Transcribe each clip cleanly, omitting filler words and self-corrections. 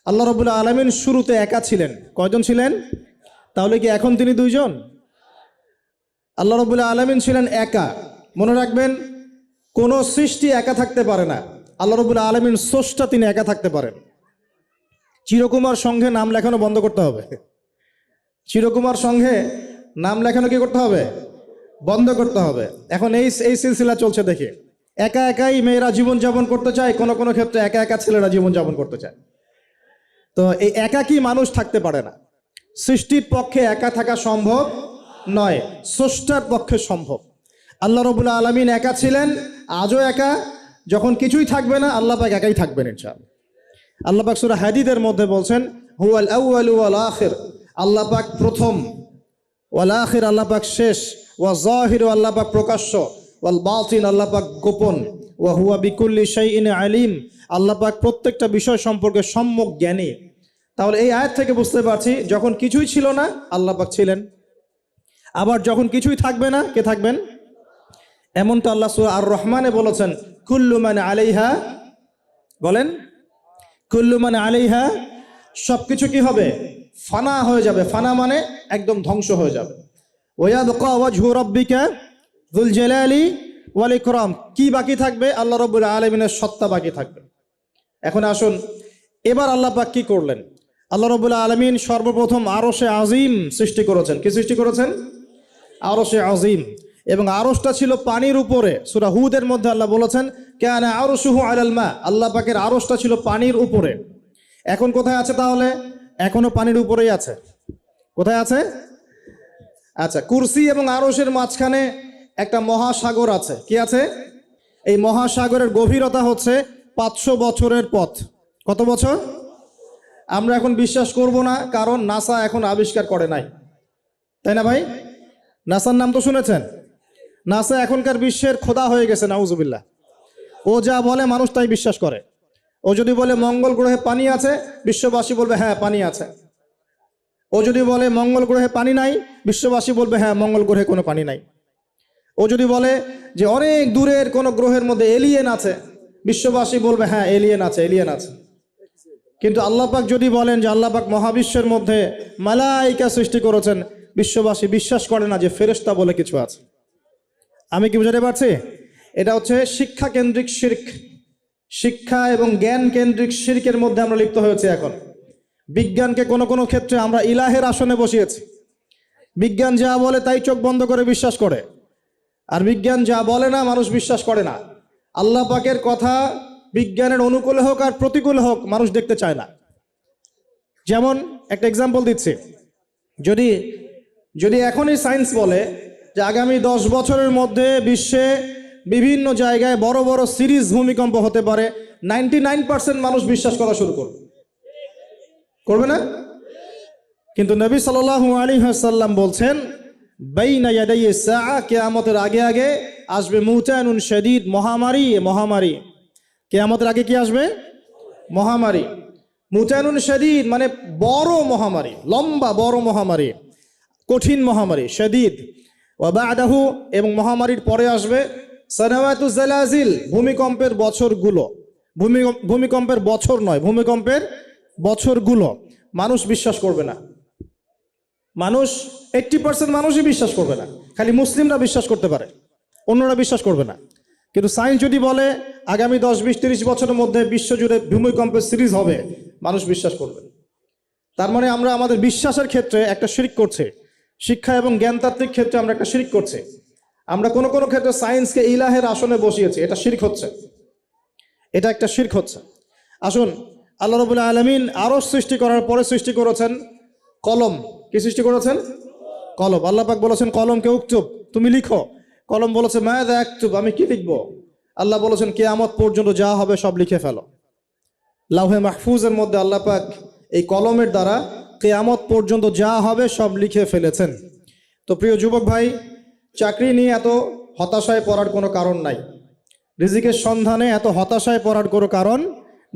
আল্লাহ রাব্বুল আলামিন শুরুতে একা ছিলেন। কয়জন ছিলেন? তাহলে কি এখন তিনি দুইজন? আল্লাহ রাব্বুল আলামিন ছিলেন একা। মনে রাখবেন, কোনো সৃষ্টি একা থাকতে পারে না। আল্লাহ রাব্বুল আলামিন স্রষ্টা, তিনি একা থাকতে পারেন। চিরকুমার সংঘে নাম লেখানো বন্ধ করতে হবে। চিরকুমার সংঘে নাম লেখানো কি করতে হবে? বন্ধ করতে হবে। এখন এই সিলসিলা চলছে দেখে, একা একাই মেয়েরা জীবনযাপন করতে চায়, কোনো কোনো ক্ষেত্রে একা একা ছেলেরা জীবনযাপন করতে চায়। তো এই একাকী মানুষ থাকতে পারে না। সৃষ্টির পক্ষে একা থাকা সম্ভব নয়, স্রষ্টার পক্ষে সম্ভব। আল্লাহ রাব্বুল আলামিন একা ছিলেন, আজও একা। যখন কিছুই থাকবে না, আল্লাহ পাক একাই থাকবেন ইনশাআল্লাহ। আল্লাহ পাক সূরা হাদীদের মধ্যে বলছেন, হুয়াল আউয়ালু ওয়াল আখির, আল্লাহ পাক প্রথম, ওয়াল আখির আল্লাহ পাক শেষ, ওয়া যাহির আল্লাহ পাক প্রকাশ্য, ওয়াল বাতিন আল্লাহ পাক গোপন, ওয়া হুয়া বিকুল্লি শাইইন আলিম, আল্লাহ পাক প্রত্যেকটা বিষয় সম্পর্কে সম্যক জ্ঞানী। তাহলে এই আয়াত থেকে বুঝতে পারছি, যখন কিছুই ছিল না আল্লাহ পাক ছিলেন, আবার যখন কিছুই থাকবে না কে থাকবেন? এমনটা আল্লাহ সূরা আর রহমানে বলেছেন, কুল্লু মান আলাইহা, বলেন কুল্লু মান আলাইহা, সবকিছু কি হবে? ফানা হয়ে যাবে। ফানা মানে একদম ধ্বংস হয়ে যাবে। ওয়ায়াবকা ওয়াজহু রাব্বিকা যুল জালালি ওয়াল ইকরাম, কি বাকি থাকবে? আল্লাহ রাব্বুল আলামিনের সত্তা বাকি থাকবে। এখন আসুন, এবার আল্লাহ পাক কি করলেন? আল্লাহ রাব্বুল আলামিন সর্বপ্রথম আরশে আজিম সৃষ্টি করেছেন। কি সৃষ্টি করেছেন? আরশে আজিম। এবং আরশটা ছিল পানির উপরে। সূরা হুদের মধ্যে আল্লাহ বলেছেন, কানা আরশুহু আলাল মা, আল্লাহ পাকের আরশটা ছিল পানির উপরে। এখন কোথায় আছে তাহলে? এখনো পানির উপরেই আছে। কোথায় আছে? আচ্ছা, কুরসি এবং আরশের মাঝখানে একটা মহাসাগর আছে। কি আছে? এই মহাসাগরের গভীরতা হচ্ছে 500 বছরের পথ। কত বছর? আমরা এখন বিশ্বাস করব না, কারণ নাসা এখন আবিষ্কার করে নাই, তাই না ভাই? নাসার নাম তো শুনেছেন। নাসা এখনকার বিশ্বের খোদা হয়ে গেছে, নাউজুবিল্লাহ। ও যা বলে মানুষ তাই বিশ্বাস করে। ও যদি বলে মঙ্গল গ্রহে পানি আছে, বিশ্ববাসী বলবে হ্যাঁ পানি আছে। ও যদি বলে মঙ্গল গ্রহে পানি নাই, বিশ্ববাসী বলবে হ্যাঁ মঙ্গল গ্রহে কোনো পানি নাই। ও যদি বলে যে অনেক দূরের কোনো গ্রহের মধ্যে এলিয়েন আছে, বিশ্ববাসী বলবে হ্যাঁ এলিয়েন আছে, এলিয়েন আছে। কিন্তু আল্লাহ পাক যদি বলেন যে আল্লাহ পাক মহাবিশ্বের মধ্যে মালাইকা সৃষ্টি করেছেন, বিশ্ববাসী বিশ্বাস করে না যে ফেরেশতা বলে কিছু আছে। আমি কি বুঝাতে পারছি? এটা হচ্ছে শিক্ষা কেন্দ্রিক শিরক। শিক্ষা এবং জ্ঞান কেন্দ্রিক শিরকের মধ্যে আমরা লিপ্ত হয়েছি এখন। বিজ্ঞানকে কোনো কোনো ক্ষেত্রে আমরা ইলাহের আসনে বসিয়েছি। বিজ্ঞান যা বলে তাই চোখ বন্ধ করে বিশ্বাস করে, আর বিজ্ঞান যা বলে না মানুষ বিশ্বাস করে না। আল্লাহ পাকের কথা বিজ্ঞানের অনুকূলে হোক আর প্রতিকূলে হোক, মানুষ দেখতে চায় না। যেমন একটা এক্সাম্পল দিচ্ছি, যদি যদি এখনই সায়েন্স বলে যে আগামী 10 বছরের মধ্যে বিশ্বে বিভিন্ন জায়গায় বড় বড় সিরিজ ভূমিকম্প হতে পারে, 99% মানুষ বিশ্বাস করা শুরু করবে না? কিন্তু নবী সাল্লাল্লাহু আলাইহি ওয়াসাল্লাম বলছেন, বাইনা ইয়াদাই সাআ, কিয়ামতের আগে আগে আসবে মুতানুন শাদীদ, মহামারী। মহামারী কিয়ামতের আগে কি আসবে? মহামারী। মুতানুন শাদীদ মানে বড় মহামারী, লম্বা বড় মহামারী, কঠিন মহামারী, শাদীদ। ওয়া বা'দাহু, এবং মহামারীর পরে আসবে সানাওয়াতু জালাজিল, ভূমিকম্পের বছরগুলো। ভূমিকম্পের বছর নয়, ভূমিকম্পের বছরগুলো। মানুষ বিশ্বাস করবে না। মানুষ 80% মানুষই বিশ্বাস করবে না। খালি মুসলিমরা বিশ্বাস করতে পারে, অন্যরা বিশ্বাস করবে না। কিন্তু সায়েন্স যদি বলে আগামী 10, 20, 30 বছরের মধ্যে বিশ্বজুড়ে ভূমিকম্পের সিরিজ হবে, মানুষ বিশ্বাস করবে। তার মানে আমরা আমাদের বিশ্বাসের ক্ষেত্রে একটা শিরক করছি। শিক্ষা এবং জ্ঞানতাত্ত্বিক ক্ষেত্রে আমরা একটা শিরক করছি। আমরা কোনো কোনো ক্ষেত্রে সায়েন্সকে ইলাহের আসনে বসিয়েছি, এটা শিরক হচ্ছে। এটা একটা শিরক হচ্ছে। আসুন, আল্লাহ রাব্বুল আলামিন আরশ সৃষ্টি করার পরে সৃষ্টি করেছেন কলম। কি সৃষ্টি করেছেন? কলম। আল্লাহ পাক বলেছেন কলমকে উকতুব, তুমি লিখো। কলম বলেছে মাযা আকতুব, আমি কি লিখবো? আল্লাহ বলেছেন কিয়ামত পর্যন্ত যা হবে সব লিখে ফেলো। লাউহে মাহফুজের মধ্যে আল্লাহ পাক এই কলমের দ্বারা কিয়ামত পর্যন্ত যা হবে সব লিখে ফেলেছেন। তো প্রিয় যুবক ভাই, চাকরি নিয়ে এত হতাশায় পড়ার কোনো কারণ নাই। রিজিকের সন্ধানে এত হতাশায় পড়ার কোনো কারণ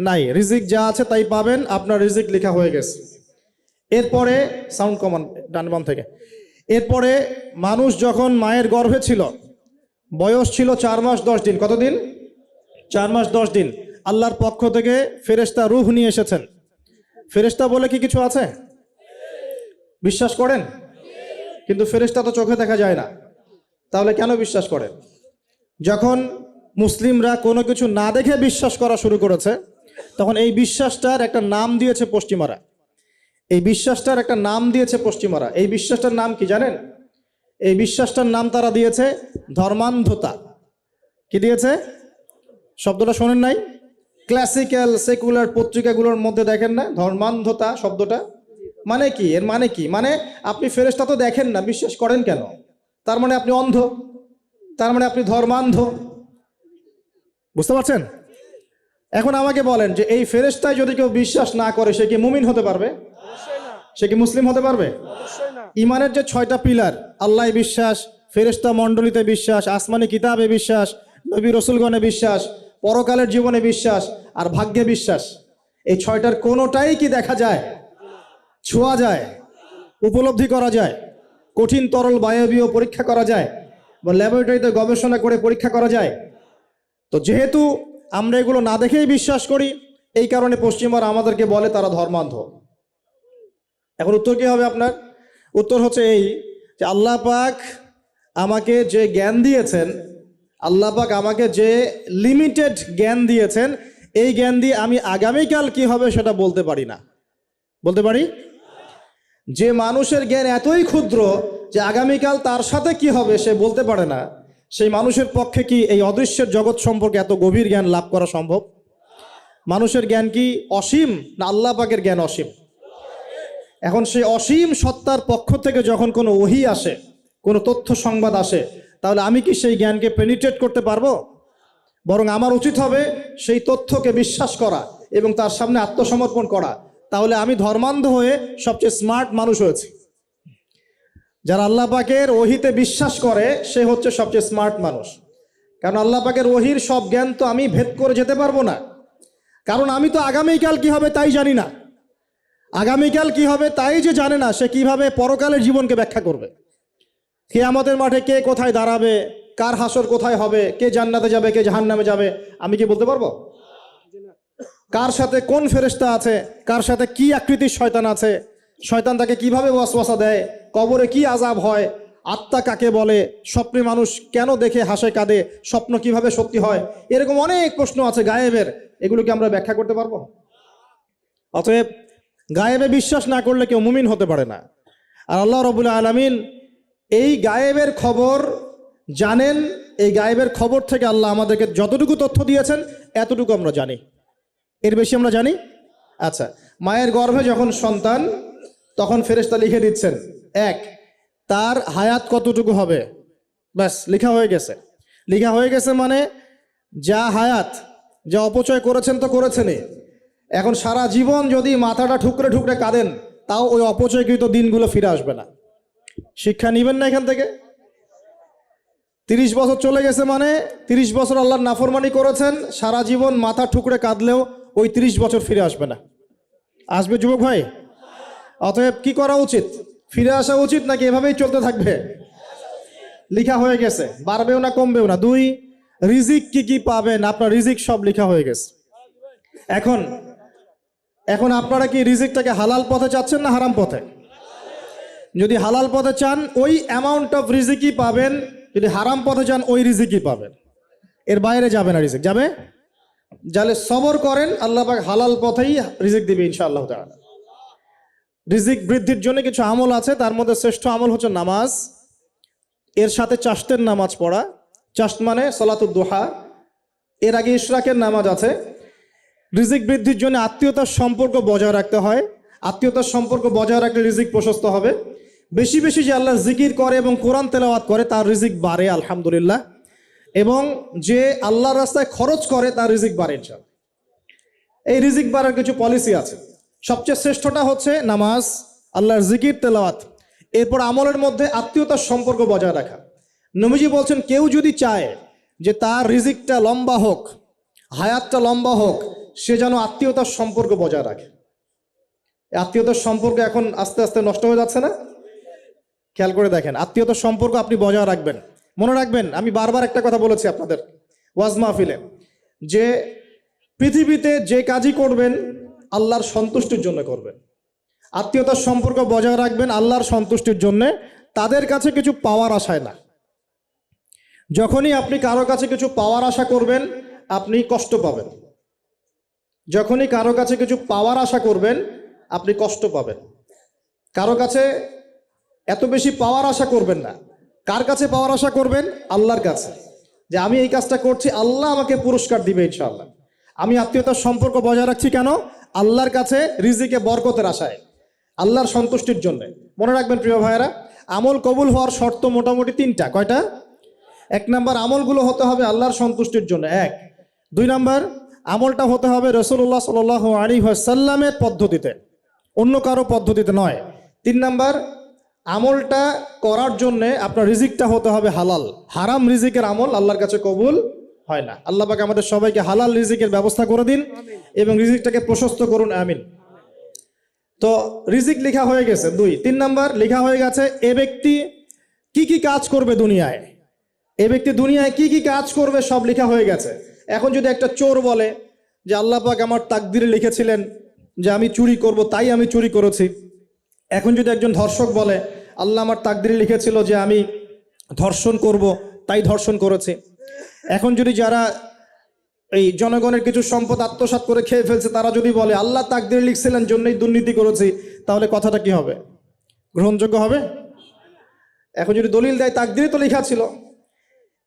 নাই। রিজিক যা আছে তাই পাবেন, আপনার রিজিক লেখা হয়ে গেছে। এরপরে সাউন্ড কমান ডানবাম থেকে। এরপরে মানুষ যখন মায়ের গর্ভে ছিল, বয়স ছিল 4 মাস 10 দিন। কতদিন? 4 মাস 10 দিন। আল্লাহর পক্ষ থেকে ফেরেশতা রূহ নিয়ে এসেছেন। ফেরেশতা বলে কি কিছু আছে? বিশ্বাস করেন? কিন্তু ফেরেশতা তো চোখে দেখা যায় না, তাহলে কেন বিশ্বাস করেন? যখন মুসলিমরা কোনো কিছু না দেখে বিশ্বাস করা শুরু করেছে, তখন এই বিশ্বাসটার একটা নাম দিয়েছে পশ্চিমারা। এই বিশ্বাসটার একটা নাম দিয়েছে পশ্চিমারা। এই বিশ্বাসটার নাম কি জানেন? এই বিশ্বাসটার নাম তারা দিয়েছে ধর্মান্ধতা। কি দিয়েছে? শব্দটা শোনেন নাই? ক্লাসিক্যাল সেকুলার পত্রিকাগুলোর মধ্যে দেখেন না ধর্মান্ধতা শব্দটা? মানে কি? এর মানে কি? মানে আপনি ফেরেশতা তো দেখেন না, বিশ্বাস করেন কেন? তার মানে আপনি অন্ধ, তার মানে আপনি ধর্মান্ধ। বুঝতে পারছেন? এখন আমাকে বলেন যে এই ফেরেশতায় যদি কেউ বিশ্বাস না করে, সে কি মুমিন হতে পারবে? সে কি মুসলিম হতে পারবে? ইমানের যে 6টা পিলার, আল্লাহ বিশ্বাস, ফেরেশতা মণ্ডলীতে বিশ্বাস, আসমানি কিতাবে বিশ্বাস, নবী রসুলগণে বিশ্বাস, পরকালের জীবনে বিশ্বাস আর ভাগ্যে বিশ্বাস, এই 6টার কোনোটাই কি দেখা যায়, ছোঁয়া যায়, উপলব্ধি করা যায়? কঠিন তরল বায়বীয় পরীক্ষা করা যায় বা ল্যাবরেটরিতে গবেষণা করে পরীক্ষা করা যায়? তো যেহেতু আমরা এগুলো না দেখেই বিশ্বাস করি, এই কারণে পশ্চিমারা আমাদেরকে বলে তারা ধর্মান্ধ। এখন উত্তর কি হবে আপনার? উত্তর হচ্ছে এই যে আল্লাহ পাক আমাকে যে জ্ঞান দিয়েছেন, আল্লাহ পাক আমাকে যে লিমিটেড জ্ঞান দিয়েছেন, এই জ্ঞান দিয়ে আমি আগামীকাল কি হবে সেটা বলতে পারি না। বলতে পারি? যে মানুষের জ্ঞান এতই ক্ষুদ্র যে আগামীকাল তার সাথে কি হবে সে বলতে পারে না, সেই মানুষের পক্ষে কি এই অদৃশ্যের জগৎ সম্পর্কে এত গভীর জ্ঞান লাভ করা সম্ভব? মানুষের জ্ঞান কি অসীম না আল্লাহ পাকের জ্ঞান অসীম? এখন সেই অসীম সত্তার পক্ষ থেকে যখন কোনো ওহী আসে, কোনো তথ্য সংবাদ আসে, তাহলে আমি কি সেই জ্ঞানকে পেনিট্রেট করতে পারবো? বরং আমার উচিত হবে সেই তথ্যকে বিশ্বাস করা এবং তার সামনে আত্মসমর্পণ করা। তাহলে আমি ধর্মান্ধ হয়ে সবচেয়ে স্মার্ট মানুষ হয়েছি। যারা আল্লাহ পাকের ওহীতে বিশ্বাস করে সে হচ্ছে সবচেয়ে স্মার্ট মানুষ। কারণ আল্লাহ পাকের ওহীর সব জ্ঞান তো আমি ভেদ করে যেতে পারবো না, কারণ আমি তো আগামীকাল কি হবে তাই জানি না। আগামীকাল কি হবে তাই যে জানে না, সে কিভাবে পরকালের জীবনকে ব্যাখ্যা করবে? কিয়ামতের মাঠে কে কোথায় দাঁড়াবে, কার হাসর কোথায় হবে, কে জান্নাতে যাবে কে জাহান্নামে যাবে, আমি কি বলতে পারবো? কার সাথে কোন ফেরেশতা আছে, কার সাথে কি আকৃতির শয়তান আছে, শয়তান তাকে কিভাবে ওয়াসওয়াসা দেয়, কবরে কি আযাব হয়, আত্মা কাকে বলে, স্বপ্নে মানুষ কেন দেখে হাসে কাঁদে, স্বপ্ন কিভাবে সত্যি হয়, এরকম অনেক প্রশ্ন আছে গায়েবের। এগুলোকে আমরা ব্যাখ্যা করতে পারবো? অতএব গায়েবে বিশ্বাস না করলে কেউ মুমিন হতে পারে না। আর আল্লাহ রাব্বুল আলামিন এই গায়েবের খবর জানেন। এই গায়েবের খবর থেকে আল্লাহ আমাদেরকে যতটুকু তথ্য দিয়েছেন এতটুকু আমরা জানি। এর বেশি আমরা জানি? আচ্ছা, মায়ের গর্ভে যখন সন্তান, তখন ফেরেশতা লিখে দিচ্ছেন এক, তার হায়াত কতটুকু হবে, ব্যাস লেখা হয়ে গেছে। লেখা হয়ে গেছে মানে যা হায়াত, যা অপচয় করেছেন তো করেছেনই। এখন সারা জীবন যদি মাথাটা ঠুকরে ঠুকরে কাঁদেন, তাও ওই অপচয়কৃত দিনগুলো ফিরে আসবে না। শিক্ষা নিবেন না এখান থেকে? 30 বছর চলে গেছে মানে 30 বছর আল্লাহর নাফরমানি করেছেন, সারা জীবন মাথা ঠুকরে কাঁদলেও ওই 30 বছর ফিরে আসবে না। আসবে যুবক ভাই? অতএব কি করা উচিত? ফিরে আসা উচিত নাকি এভাবেই চলতে থাকবে? লেখা হয়ে গেছে, বাড়বেও না কমবেও না। 2, রিজিক কি কি পাবেন, আপনার রিজিক সব লেখা হয়ে গেছে। এখন এখন আপনারা কি রিজিকটাকে হালাল পথে চাচ্ছেন না হারাম পথে? যদি হালাল পথে চান ওই অ্যামাউন্ট অফ রিজিকই পাবেন, যদি হারাম পথে চান ওই রিজিকই পাবেন, এর বাইরে যাবে না রিজিক। যাবে? যাহলে সবর করেন, আল্লাহ পাক হালাল পথেই রিজিক দিবে ইনশাআল্লাহ তাআলা। রিজিক বৃদ্ধির জন্য কিছু আমল আছে, তার মধ্যে শ্রেষ্ঠ আমল হচ্ছে নামাজ। এর সাথে চাষতের নামাজ পড়া। চাষত মানে সালাতুদ দুহা। এর আগে ইশরাকের নামাজ আছে। রিজিক বৃদ্ধির জন্য আত্মীয়তার সম্পর্ক বজায় রাখতে হয়। আত্মীয়তার সম্পর্ক বজায় রাখলে রিজিক প্রশস্ত হবে। বেশি বেশি যে আল্লাহর জিকির করে এবং কোরআন তেলাওয়াত করে তার রিজিক বাড়ে আলহামদুলিল্লাহ। এবং যে আল্লাহর রাস্তায় খরচ করে তার রিজিক বাড়ে ইনশাআল্লাহ। এই রিজিক বাড়ার কিছু পলিসি আছে। সবচেয়ে শ্রেষ্ঠটা হচ্ছে নামাজ, আল্লাহর জিকির তেলাওয়াত। এরপর আমলের মধ্যে আত্মীয়তার সম্পর্ক বজায় রাখা। নবীজি বলছেন কেউ যদি চায় যে তার রিজিকটা লম্বা হোক, হায়াতটা লম্বা হোক, সে যেন আত্মীয়তার সম্পর্ক বজায় রাখে। আত্মীয়তার সম্পর্ক এখন আস্তে আস্তে নষ্ট হয়ে যাচ্ছে না? খেয়াল করে দেখেন, আত্মীয়তার সম্পর্ক আপনি বজায় রাখবেন। মনে রাখবেন, আমি বারবার একটা কথা বলেছি আপনাদের ওয়াজ মাহফিলে, যে পৃথিবীতে যে কাজই করবেন আল্লাহর সন্তুষ্টির জন্য করবেন। আত্মীয়তার সম্পর্ক বজায় রাখবেন আল্লাহর সন্তুষ্টির জন্যে, তাদের কাছে কিছু পাওয়ার আশায় না। যখনই আপনি কারো কাছে কিছু পাওয়ার আশা করবেন আপনি কষ্ট পাবেন। যখনই কারো কাছে কিছু পাওয়ার আশা করবেন আপনি কষ্ট পাবেন। কারো কাছে এত বেশি পাওয়ার আশা করবেন না। কার কাছে পাওয়ার আশা করবেন? আল্লাহর কাছে, যে আমি এই কাজটা করছি আল্লাহ আমাকে পুরস্কার দিবে ইনশাআল্লাহ। আমি আত্মীয়তার সম্পর্ক বজায় রাখছি কেন? আল্লাহর কাছে রিজিকে বরকতের আশায়, আল্লাহর সন্তুষ্টির জন্য। মনে রাখবেন প্রিয় ভাইয়েরা, আমল কবুল হওয়ার শর্ত মোটামুটি তিনটা। কয়টা? 1 নাম্বার, আমলগুলো হতে হবে আল্লাহর সন্তুষ্টির জন্য, 1। 2 নাম্বার, আমলটা হতে হবে রাসূলুল্লাহ সাল্লাল্লাহু আলাইহি ওয়াসাল্লামের পদ্ধতিতে, অন্য কারো পদ্ধতিতে নয়। 3 নাম্বার, আমলটা করার জন্যে আপনার রিজিকটা হতে হবে হালাল। হারাম রিজিকের আমল আল্লাহর কাছে কবুল হয় না। আল্লাহ পাক আমাদের সবাইকে হালাল রিজিকের ব্যবস্থা করে দিন এবং রিজিকটাকে প্রশস্ত করুন, আমিন। তো রিজিক লেখা হয়ে গেছে 2। 3 নাম্বার লেখা হয়ে গেছে এ ব্যক্তি কি কি কাজ করবে দুনিয়ায়, এ ব্যক্তি দুনিয়ায় কি কি কাজ করবে সব লেখা হয়ে গেছে। এখন যদি একটা চোর বলে যে আল্লাহ পাক আমার তাকদিরে লিখেছিলেন যে আমি চুরি করব, তাই আমি চুরি করেছি। এখন যদি একজন ধর্ষক বলে আল্লাহ আমার তাকদিরে লিখেছিল যে আমি ধর্ষণ করব, তাই ধর্ষণ করেছি। এখন যদি যারা এই জনগণের কিছু সম্পদ আত্মসাৎ করে খেয়ে ফেলছে তারা যদি বলে আল্লাহ তাকদিরে লিখছিলেন জন্যই দুর্নীতি করেছি, তাহলে কথাটা কি হবে? গ্রহণযোগ্য হবে? এখন যদি দলিল দেয় তাকদিরে তো লেখা ছিল।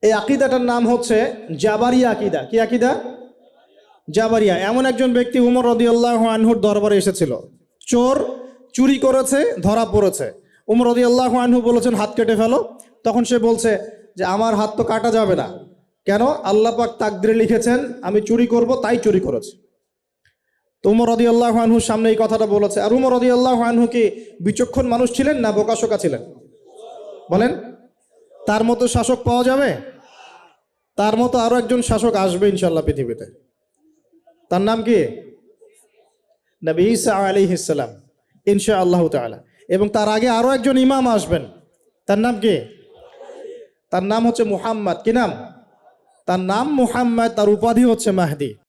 এই আকীদাটার নাম হচ্ছে জাবারিয়া আকীদা। কি আকীদা? জাবারিয়া। এমন একজন ব্যক্তি উমর রাদিয়াল্লাহু আনহুর দরবারে এসেছিল, চোর চুরি করেছে, ধরা পড়েছে। উমর রাদিয়াল্লাহু আনহু বলেছেন হাত কেটে ফেলো। তখন সে বলছে যে আমার হাত তো কাটা যাবে না। কেন? আল্লাহ পাক তাকদিরে লিখেছেন আমি চুরি করব, তাই চুরি করেছি। তো উমর রাদিয়াল্লাহু আনহুর সামনে এই কথাটা বলেছে। আর উমর রাদিয়াল্লাহু আনহু কি বিচক্ষণ মানুষ ছিলেন না বোকাশোকা ছিলেন? বলেন, তার মতো শাসক পাওয়া যাবে? তার মতো আরো একজন শাসক আসবে ইনশাআল্লাহ পৃথিবীতে। তার নাম কি? নবী ঈসা আলাইহিস সালাম, ইনশাআল্লাহ তাআলা। এবং তার আগে আরো একজন ইমাম আসবেন। তার নাম কি? তার নাম হচ্ছে মুহাম্মদ। কি নাম? তার নাম মুহাম্মদ, তার উপাধি হচ্ছে মাহদি।